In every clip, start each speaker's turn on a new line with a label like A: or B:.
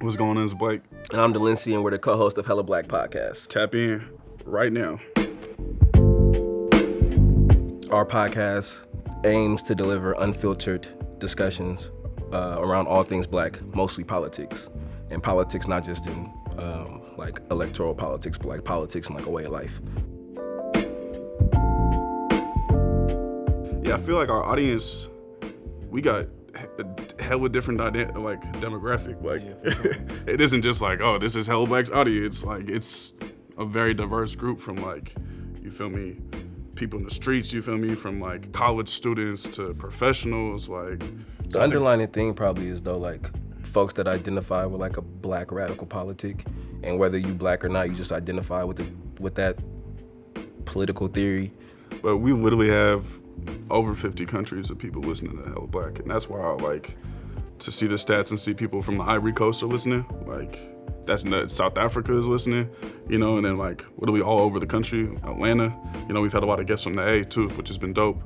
A: What's going on? It's Blake.
B: And I'm Delancey, and we're the co-host of Hella Black Podcast.
A: Tap in right now.
B: Our podcast aims to deliver unfiltered discussions around all things black, mostly politics. And politics not just in like electoral politics, but like politics and like a way of life.
A: Yeah, I feel like our audience, we got a hella different demographic. Like, it isn't just like, oh, this is Hella Black's audience. Like, it's a very diverse group from like, you feel me, people in the streets, you feel me, from like college students to professionals. Like,
B: the underlying thing probably is though like folks that identify with like a black radical politic, and whether you black or not, you just identify with that political theory.
A: But we literally have over 50 countries of people listening to Hella Black, and that's why I like to see the stats and see people from the Ivory Coast are listening. Like, that's nuts. South Africa is listening, you know, and then like literally all over the country, Atlanta. You know, we've had a lot of guests from the A too, which has been dope.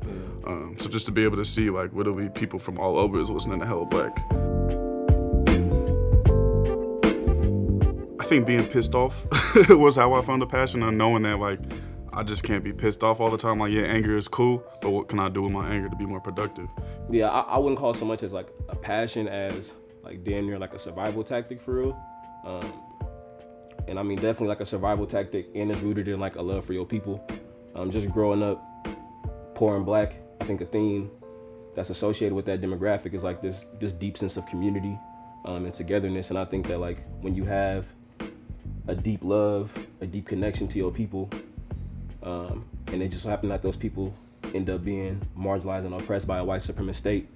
A: So just to be able to see like literally people from all over is listening to Hella Black. I think being pissed off was how I found a passion on knowing that like I just can't be pissed off all the time. Like, yeah, anger is cool, but what can I do with my anger to be more productive?
B: Yeah, I wouldn't call it so much as like a passion as like damn near like a survival tactic for real. And I mean, definitely like a survival tactic, and it's rooted in like a love for your people. Just growing up poor and black, I think a theme that's associated with that demographic is like this deep sense of community and togetherness. And I think that like when you have a deep love, a deep connection to your people, and it just so happened that those people end up being marginalized and oppressed by a white supremacist state,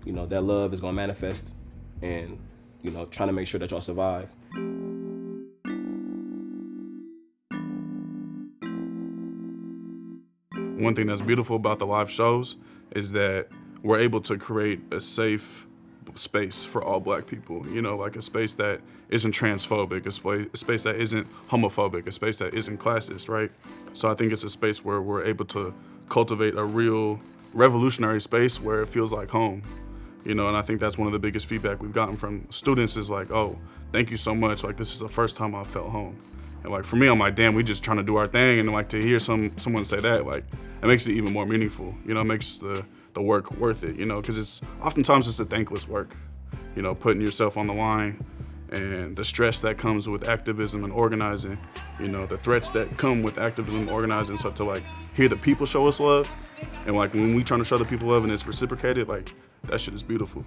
B: you know, that love is gonna manifest and, you know, trying to make sure that y'all survive.
A: One thing that's beautiful about the live shows is that we're able to create a safe space for all black people, you know, like a space that isn't transphobic, a space that isn't homophobic, a space that isn't classist, right? So I think it's a space where we're able to cultivate a real revolutionary space where it feels like home, you know, and I think that's one of the biggest feedback we've gotten from students is like, oh, thank you so much, like this is the first time I felt home. And like for me, I'm like, damn, we just trying to do our thing, and like to hear someone say that, like it makes it even more meaningful, you know, it makes the work worth it, you know, because it's oftentimes it's a thankless work, you know, putting yourself on the line and the stress that comes with activism and organizing, you know, the threats that come with activism and organizing. So to like hear the people show us love, and like when we trying to show the people love and it's reciprocated, like that shit is beautiful.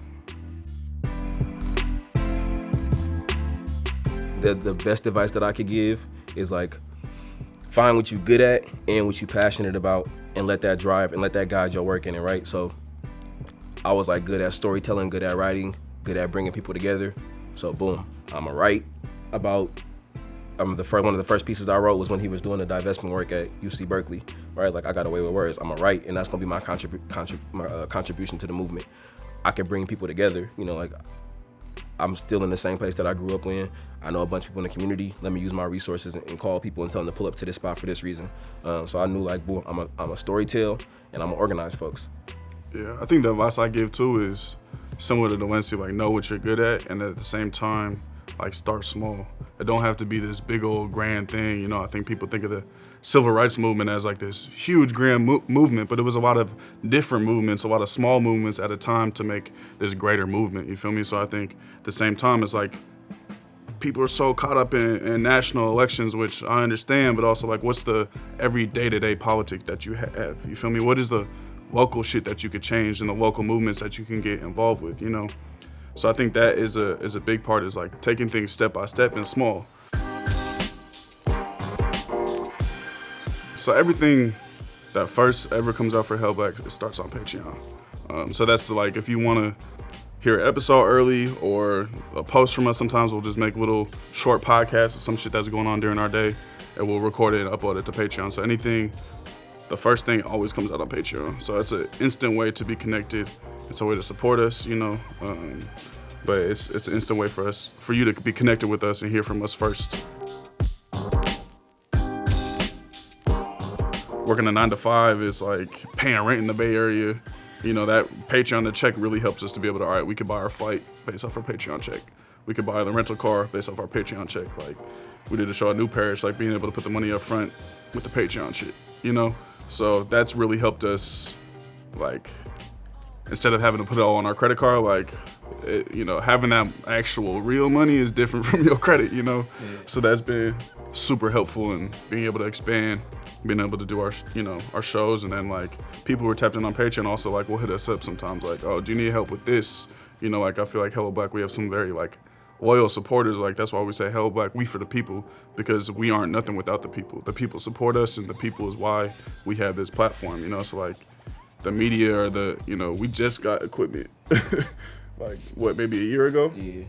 B: The best advice that I could give is like find what you're good at and what you're passionate about, and let that drive and let that guide your work in it, right? So I was like good at storytelling, good at writing, good at bringing people together. So boom, I'ma write about, one of the first pieces I wrote was when he was doing the divestment work at UC Berkeley, right? Like I got away with words, I'ma write, and that's gonna be my contribution to the movement. I can bring people together, you know, like I'm still in the same place that I grew up in. I know a bunch of people in the community. Let me use my resources and call people and tell them to pull up to this spot for this reason. So I knew like, boom, I'm a storyteller and I'm gonna organize folks.
A: Yeah, I think the advice I give too is similar to Delancey, like know what you're good at, and at the same time, like start small. It don't have to be this big old grand thing, you know. I think people think of the civil rights movement as like this huge grand movement, but it was a lot of different movements, a lot of small movements at a time to make this greater movement, you feel me? So I think at the same time, it's like people are so caught up in national elections, which I understand, but also like what's the every day-to-day politic that you have, you feel me? What is the local shit that you could change and the local movements that you can get involved with, you know? So I think that is a big part, is like taking things step by step and small. So everything that first ever comes out for Hella Black, it starts on Patreon. So that's like, if you wanna hear an episode early or a post from us, sometimes we'll just make little short podcasts of some shit that's going on during our day, and we'll record it and upload it to Patreon. So anything, the first thing always comes out on Patreon. So it's an instant way to be connected. It's a way to support us, you know. But it's an instant way for you to be connected with us and hear from us first. Working a 9 to 5 is like paying rent in the Bay Area. You know, that Patreon, the check really helps us to be able to, all right, we can buy our flight based off our Patreon check. we could buy the rental car based off our Patreon check. Like, we did a show at New Parish, like being able to put the money up front with the Patreon shit, you know? So that's really helped us, like, instead of having to put it all on our credit card, like, you know, having that actual real money is different from your credit, you know? Yeah. So that's been super helpful in being able to expand, being able to do our, you know, our shows. And then, like, people who are tapped in on Patreon also, like, will hit us up sometimes, like, oh, do you need help with this? You know, like, I feel like Hello Black, we have some very, like, loyal supporters. Like, that's why we say Hello Black, we for the people, because we aren't nothing without the people. The people support us, and the people is why we have this platform, you know? So, like, the media or the, you know, we just got equipment, like, what, maybe a year ago?
B: Yeah.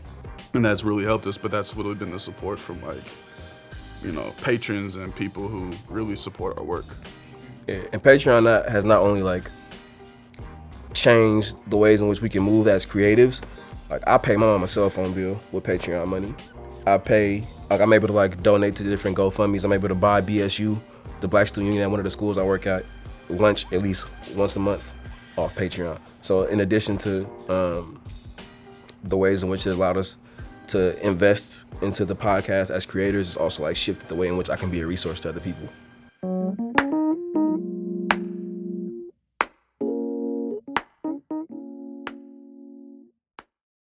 A: And that's really helped us, but that's really been the support from, like, you know, patrons and people who really support our work.
B: Yeah, and Patreon has not only, like, changed the ways in which we can move as creatives. Like, I pay my mom a cell phone bill with Patreon money. I'm able to, like, donate to the different GoFundMes. I'm able to buy BSU, the Black Student Union at one of the schools I work at, lunch at least once a month off Patreon. So in addition to the ways in which it allowed us to invest into the podcast as creators, it's also, like, shifted the way in which I can be a resource to other people.